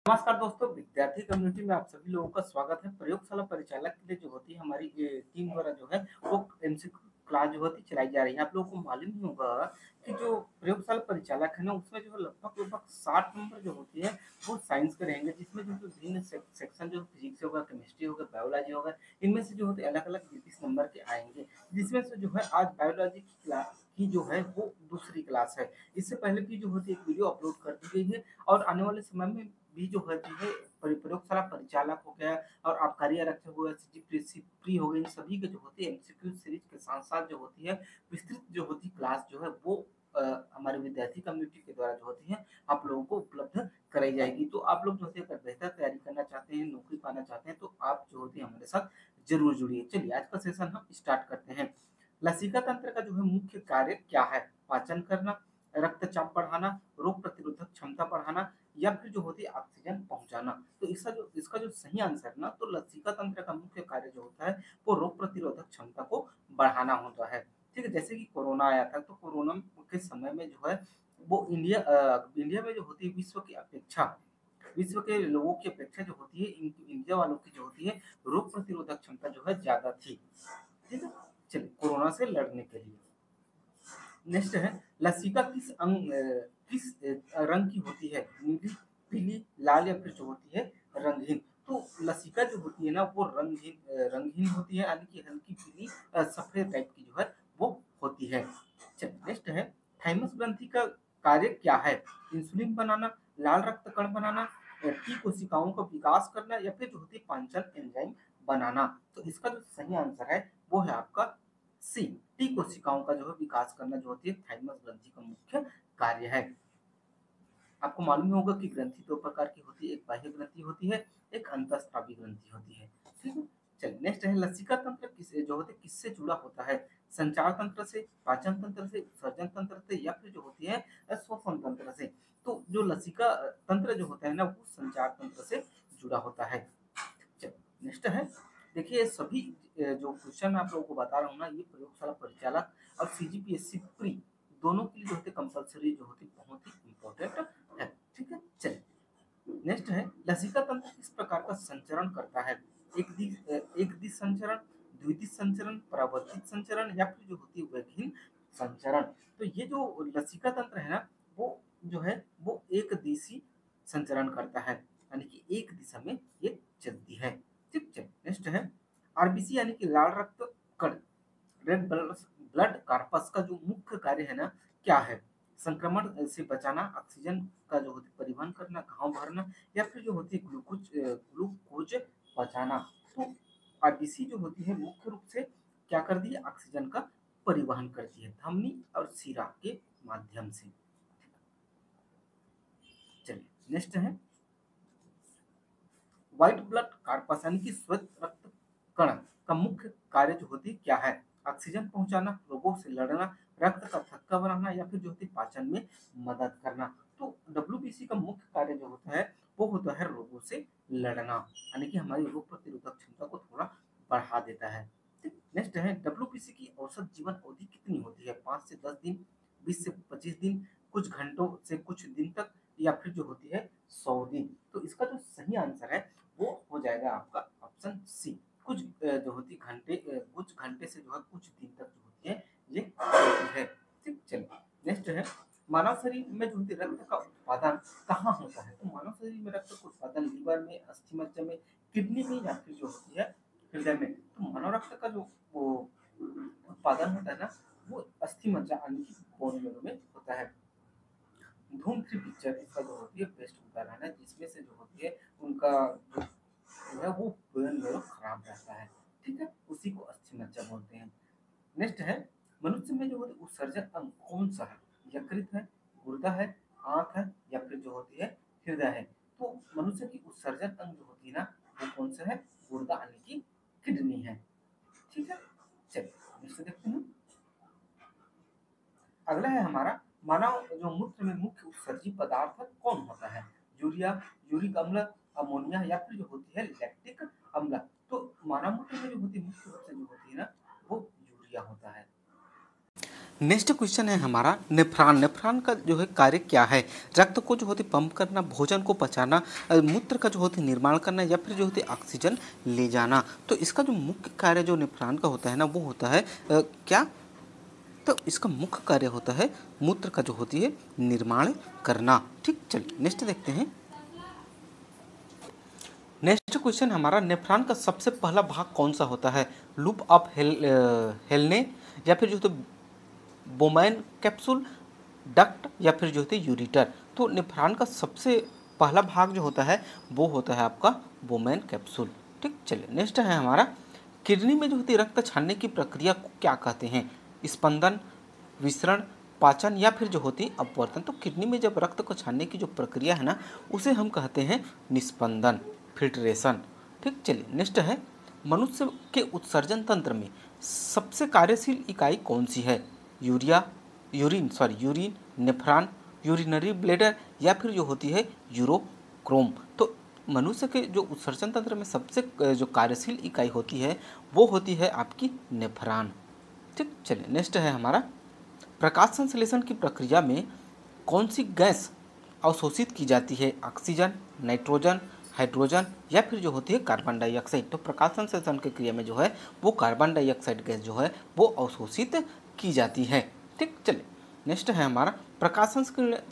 नमस्कार दोस्तों, विद्यार्थी कम्युनिटी में आप सभी लोगों का स्वागत है। प्रयोगशाला परिचालक के लिए जो होती है हमारी टीम द्वारा जो है वो एमसीक्यू क्लास जो होती चलाई जा रही है। आप लोगों को मालूम ही होगा कि जो प्रयोगशाला परिचालक है ना उसमें जो है लगभग 60 नंबर जो होती है वो साइंस के रहेंगे, जिसमें जो भिन्न सेक्शन जो फिजिक्स होगा, केमिस्ट्री होगा, बायोलॉजी होगा, इनमें से जो होते अलग-अलग 20 नंबर के आएँगे। जिसमें से जो है आज बायोलॉजी की क्लास की जो है वो दूसरी क्लास है। इससे पहले की जो होती है एक वीडियो अपलोड कर दी गई है और आने वाले समय में भी जो होती है प्रयोगशाला परिचालक हो गया और आबकारी आरक्षक हो गया, सीजीपी हो गई, इन सभी के जो होती है एमसीक्यू सीरीज के साथ-साथ जो होती है विस्तृत जो होती क्लास जो है वो हमारे विद्यार्थी कम्युनिटी के द्वारा जो होती है आप लोगों को उपलब्ध कराई जाएगी। तो आप लोग जो होती है अगर बेहतर तैयारी करना चाहते हैं, नौकरी पाना चाहते हैं तो आप जो होती है हमारे साथ ज़रूर जुड़िए। चलिए आज का सेशन हम स्टार्ट करते हैं। लसिका तंत्र का जो है मुख्य कार्य क्या है? पाचन करना, रक्तचाप बढ़ाना, रोग प्रतिरोधक क्षमता बढ़ाना या फिर जो होती है ऑक्सीजन पहुँचाना। तो इसका जो सही आंसर है ना तो लसिका तंत्र का मुख्य कार्य जो होता है वो रोग प्रतिरोधक क्षमता को बढ़ाना होता है। ठीक है? जैसे कि कोरोना आया था तो कोरोना के समय में जो है वो इंडिया में जो होती है विश्व के लोगों की अपेक्षा जो होती है इंडिया वालों की जो होती है रोग प्रतिरोधक क्षमता जो है ज़्यादा थी। ठीक है? चलिए कोरोना से लड़ने के लिए। नेक्स्ट है लसिका किस रंग की होती है? नीली, पीली, लाल या फिर जो होती है रंगहीन। तो लसिका जो होती है ना वो रंगहीन होती है, यानी कि हल्की पीली सफेद टाइप की जो है वो होती है। चलिए नेक्स्ट है थाइमस ग्रंथि का कार्य क्या है? इंसुलिन बनाना, लाल रक्त कण बनाना, टी कोशिकाओं का विकास करना या फिर जो होती है पाचन एंजाइम बनाना। तो इसका जो सही आंसर है वो है आपका सी, टी कोशिकाओं का जो है विकास करना जो होती है थाइमस ग्रंथि का मुख्य कार्य है। आपको मालूम ही होगा कि ग्रंथि दो प्रकार की होती है, एक बाह्य ग्रंथि होती है, एक अंतःस्रावी ग्रंथि होती है। ठीक है? चलिए नेक्स्ट है लसिका तंत्र जो होते है किससे जुड़ा होता है? संचार तंत्र से, पाचन तंत्र से, विसर्जन तंत्र से या फिर जो होती है श्वसन तंत्र से। तो जो लसिका तंत्र जो होता है ना वो संचार तंत्र से जुड़ा होता है। चलिए नेक्स्ट है देखिए सभी जो क्वेश्चन मैं आप लोगों को बता रहा हूँ ना ये प्रयोगशाला परिचालक और सीजीपीएससी प्री दोनों के लिए जो होते कंपलसरी जो होती बहुत ही इम्पोर्टेंट है। ठीक है? चलिए नेक्स्ट है लसिका तंत्र किस प्रकार का संचरण करता है? एक दिश संचरण, द्विदिश संचरण, परावर्तित संचरण या फिर जो होती है वैगहीन संचरण। तो ये जो लसिका तंत्र है ना वो जो है वो एक दिशी संचरण करता है, यानी कि एक दिशा में ये चलती है। ठीक है? नेक्स्ट है आरबीसी यानी कि लाल रक्त कण, रेड ब्लड कार्पस का जो मुख्य कार्य है ना क्या है? संक्रमण से बचाना, ऑक्सीजन का जो होती है परिवहन करना, घाव भरना या फिर जो होती है ग्लूकोज बचाना। तो आरबीसी जो होती है मुख्य रूप से क्या करती है? ऑक्सीजन का परिवहन करती है धमनी और शिरा के माध्यम से। चलिए नेक्स्ट है व्हाइट ब्लड कार्पस यानी कि श्वेत रक्त कण का मुख्य कार्य जो होती है क्या है? ऑक्सीजन पहुंचाना, रोगों से लड़ना, रक्त का थक्का बनाना या फिर जो होती है पाचन में मदद करना। तो डब्ल्यूबीसी का मुख्य कार्य जो होता है वो होता है रोगों से लड़ना, यानी कि हमारी रोग प्रतिरोधक क्षमता को थोड़ा बढ़ा देता है। ठीक, नेक्स्ट है डब्ल्यूबीसी की औसत जीवन अवधि कितनी होती है? 5 से 10 दिन, 20 से 25 दिन, कुछ घंटों से कुछ दिन तक या फिर जो होती है 100 दिन। तो इसका जो सही आंसर है वो हो जाएगा आपका ऑप्शन सी, कुछ घंटे से जो है कुछ दिन तक जो होती है ये होती है। ठीक, चलिए नेक्स्ट है मानव शरीर में जो होती है रक्त का उत्पादन कहाँ होता है? तो मानव शरीर में रक्त का उत्पादन लीवर में, अस्थि मज्जा में, किडनी में या फिर जो होती है हृदय में। तो मानव रक्त का जो वो उत्पादन होता है ना वो अस्थि मज्जा यानी कि बोन मैरो में होता है। धूम 3 पिक्चर इसका जो होती है बेस्ट उदाहरण है, जिसमें से जो होती है उनका जो है वो बोन मैरो खराब रहता है। ठीक है? उसी को अस्थि मज्जा बोलते हैं। नेक्स्ट है मनुष्य में जो होती है उत्सर्जक अंग कौन सा है? यकृत है, गुर्दा है, आंत है या फिर जो होती है हृदय है। तो मनुष्य की उत्सर्जक अंग जो होती है ना वो कौन सा है? गुर्दा यानी कि किडनी है। ठीक है? चलिए नेक्स्ट देखते हैं। अगला है हमारा मानव जो मूत्र में मुख्य उत्सर्जी पदार्थ कौन होता है? यूरिया, यूरिक अम्ल, अमोनिया या फिर जो होती है लैक्टिक अम्ल। तो मानव मूत्र में जो होती है मुख्य रूप से जो होती है ना वो यूरिया होता है। नेक्स्ट क्वेश्चन है हमारा नेफ्रॉन। नेफ्रॉन का जो है कार्य क्या है? रक्त को जो होती पंप करना, भोजन को पचाना, मूत्र का जो होती निर्माण करना या फिर जो होती ऑक्सीजन ले जाना। तो इसका जो मुख्य कार्य जो नेफ्रॉन का होता है ना, वो होता है क्या? तो इसका मुख्य कार्य होता है मूत्र का जो होती है निर्माण करना। ठीक, चलिए नेक्स्ट देखते हैं। नेक्स्ट क्वेश्चन हमारा नेफ्रॉन का सबसे पहला भाग कौन सा होता है? लूप ऑफ हेलने या फिर जो होता बोमैन कैप्सूल, डक्ट या फिर जो होती है यूरिटर। तो नेफ्रॉन का सबसे पहला भाग जो होता है वो होता है आपका बोमैन कैप्सूल। ठीक, चलिए नेक्स्ट है हमारा किडनी में जो होती है रक्त छानने की प्रक्रिया को क्या कहते हैं? स्पंदन, विसरण, पाचन या फिर जो होती है अपवर्तन। तो किडनी में जब रक्त को छानने की जो प्रक्रिया है ना, उसे हम कहते हैं निस्पंदन, फिल्ट्रेशन। ठीक, चलिए नेक्स्ट है मनुष्य के उत्सर्जन तंत्र में सबसे कार्यशील इकाई कौन सी है? यूरिन, नेफ्रॉन, यूरिनरी ब्लैडर या फिर जो होती है यूरोक्रोम। तो मनुष्य के जो उत्सर्जन तंत्र में सबसे जो कार्यशील इकाई होती है वो होती है आपकी नेफ्रॉन। ठीक, चलिए नेक्स्ट है हमारा प्रकाश संश्लेषण की प्रक्रिया में कौन सी गैस अवशोषित की जाती है? ऑक्सीजन, नाइट्रोजन, हाइड्रोजन या फिर जो होती है कार्बन डाइऑक्साइड। तो प्रकाश संश्लेषण की क्रिया में जो है वो कार्बन डाइऑक्साइड गैस जो है वो अवशोषित की जाती है। ठीक, चलिए नेक्स्ट है हमारा प्रकाश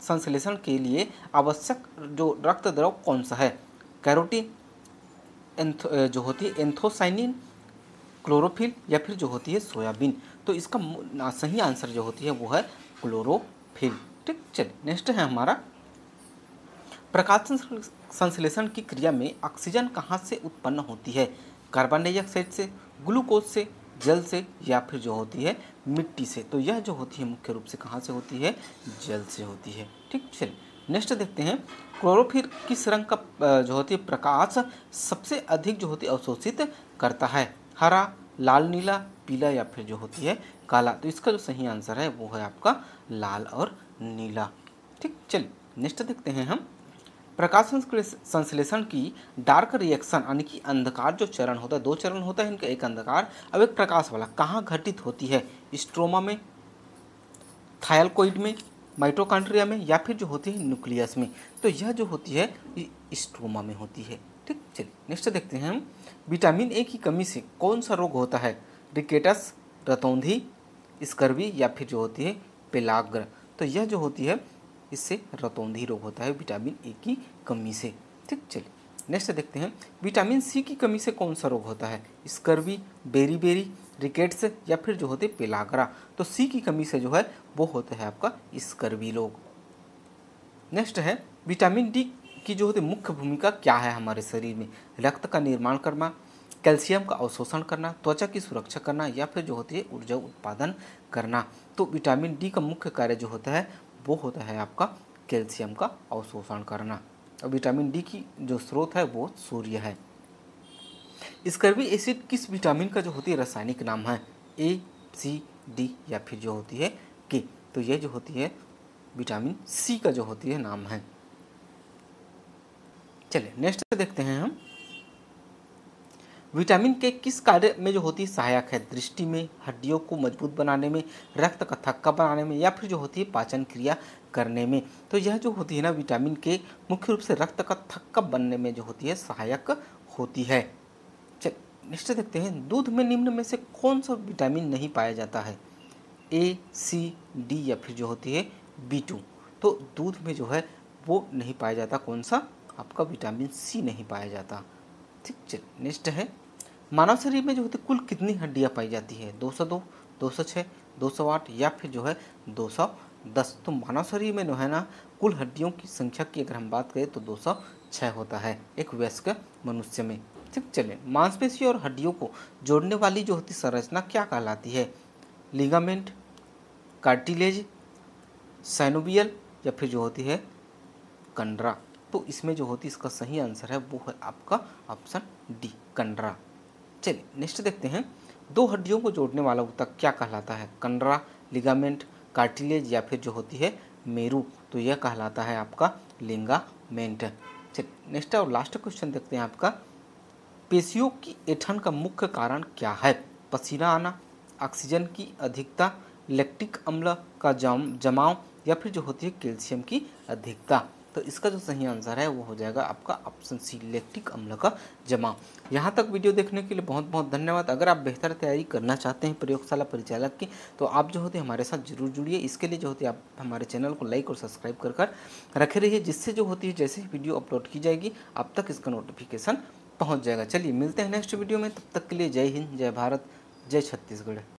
संश्लेषण के लिए आवश्यक जो रक्त द्रव कौन सा है? कैरोटीन, जो होती है एंथोसाइनिन, क्लोरोफिल या फिर जो होती है सोयाबीन। तो इसका सही आंसर जो होती है वो है क्लोरोफिल। ठीक, चलिए नेक्स्ट है हमारा प्रकाश संश्लेषण की क्रिया में ऑक्सीजन कहाँ से उत्पन्न होती है? कार्बन डाइऑक्साइड से, ग्लूकोज से, जल से या फिर जो होती है मिट्टी से। तो यह जो होती है मुख्य रूप से कहाँ से होती है? जल से होती है। ठीक, चलिए नेक्स्ट देखते हैं क्लोरोफिल किस रंग का जो होती है प्रकाश सबसे अधिक जो होती है अवशोषित करता है? हरा, लाल, नीला, पीला या फिर जो होती है काला। तो इसका जो सही आंसर है वो है आपका लाल और नीला। ठीक, चलिए नेक्स्ट देखते हैं हम प्रकाश संश्लेषण की डार्क रिएक्शन यानी कि अंधकार जो चरण होता है, दो चरण होता है इनका, एक अंधकार अब एक प्रकाश वाला, कहाँ घटित होती है? स्ट्रोमा में, थायलकोइड में, माइटोकॉन्ड्रिया में या फिर जो होती है न्यूक्लियस में। तो यह जो होती है स्ट्रोमा में होती है। ठीक, चलिए नेक्स्ट देखते हैं हम विटामिन ए की कमी से कौन सा रोग होता है? रिकेटस, रतौंधी, स्कर्वी या फिर जो होती है पेलाग्र। तो यह जो होती है इससे रतौंधी रोग होता है विटामिन ए की कमी से। ठीक, चलिए नेक्स्ट देखते हैं विटामिन सी की कमी से कौन सा रोग होता है? स्कर्वी, बेरी, रिकेट्स या फिर जो होते पेलाग्रा। तो सी की कमी से जो है वो होता है आपका स्कर्वी रोग। नेक्स्ट है विटामिन डी की जो होती मुख्य भूमिका क्या है हमारे शरीर में? रक्त का निर्माण करना, कैल्शियम का अवशोषण करना, त्वचा की सुरक्षा करना या फिर जो होती है ऊर्जा उत्पादन करना। तो विटामिन डी का मुख्य कार्य जो होता है वो होता है आपका कैल्शियम का अवशोषण करना। और विटामिन डी की जो स्रोत है वो सूर्य है। स्कर्वी एसिड किस विटामिन का जो होती है रासायनिक नाम है? ए, सी, डी या फिर जो होती है के। तो ये जो होती है विटामिन सी का जो होती है नाम है। चलिए नेक्स्ट देखते हैं हम विटामिन के किस कार्य में जो होती है सहायक है? दृष्टि में, हड्डियों को मजबूत बनाने में, रक्त का थक्का बनाने में या फिर जो होती है पाचन क्रिया करने में। तो यह जो होती है ना विटामिन के मुख्य रूप से रक्त का थक्का बनने में जो होती है सहायक होती है। चल नेक्स्ट देखते हैं दूध में निम्न में से कौन सा विटामिन नहीं पाया जाता है? ए, सी, डी या फिर जो होती है B2। तो दूध में जो है वो नहीं पाया जाता, कौन सा? आपका विटामिन सी नहीं पाया जाता। ठीक, चल नेक्स्ट है मानव शरीर में जो होती कुल कितनी हड्डियां पाई जाती है? 202, 206, 208 या फिर जो है 210। तो मानव शरीर में जो है ना कुल हड्डियों की संख्या की अगर हम बात करें तो 206 होता है एक वयस्क मनुष्य में। ठीक, चलिए मांसपेशी और हड्डियों को जोड़ने वाली जो होती संरचना क्या कहलाती है? लिगामेंट, कार्टिलेज, साइनोवियल या फिर जो होती है कंडरा। तो इसमें जो होती है इसका सही आंसर है वो है आपका ऑप्शन डी, कंडरा। चलिए नेक्स्ट देखते हैं दो हड्डियों को जोड़ने वाला ऊतक क्या कहलाता है? कंडरा, लिगामेंट, कार्टिलेज या फिर जो होती है मेरू। तो यह कहलाता है आपका लिगामेंट। चलिए नेक्स्ट और लास्ट क्वेश्चन देखते हैं आपका पेशियों की ऐंठन का मुख्य कारण क्या है? पसीना आना, ऑक्सीजन की अधिकता, लैक्टिक अम्ल का जमाव या फिर जो होती है कैल्शियम की अधिकता। तो इसका जो सही आंसर है वो हो जाएगा आपका ऑप्शन सी, लैक्टिक अम्ल का जमाव। यहाँ तक वीडियो देखने के लिए बहुत बहुत धन्यवाद। अगर आप बेहतर तैयारी करना चाहते हैं प्रयोगशाला परिचालक की तो आप जो होते हैं हमारे साथ जरूर जुड़िए। इसके लिए जो होती है आप हमारे चैनल को लाइक और सब्सक्राइब कर रखे रहिए, जिससे जो होती है जैसे ही वीडियो अपलोड की जाएगी आप तक इसका नोटिफिकेशन पहुँच जाएगा। चलिए मिलते हैं नेक्स्ट वीडियो में, तब तक के लिए जय हिंद, जय भारत, जय छत्तीसगढ़।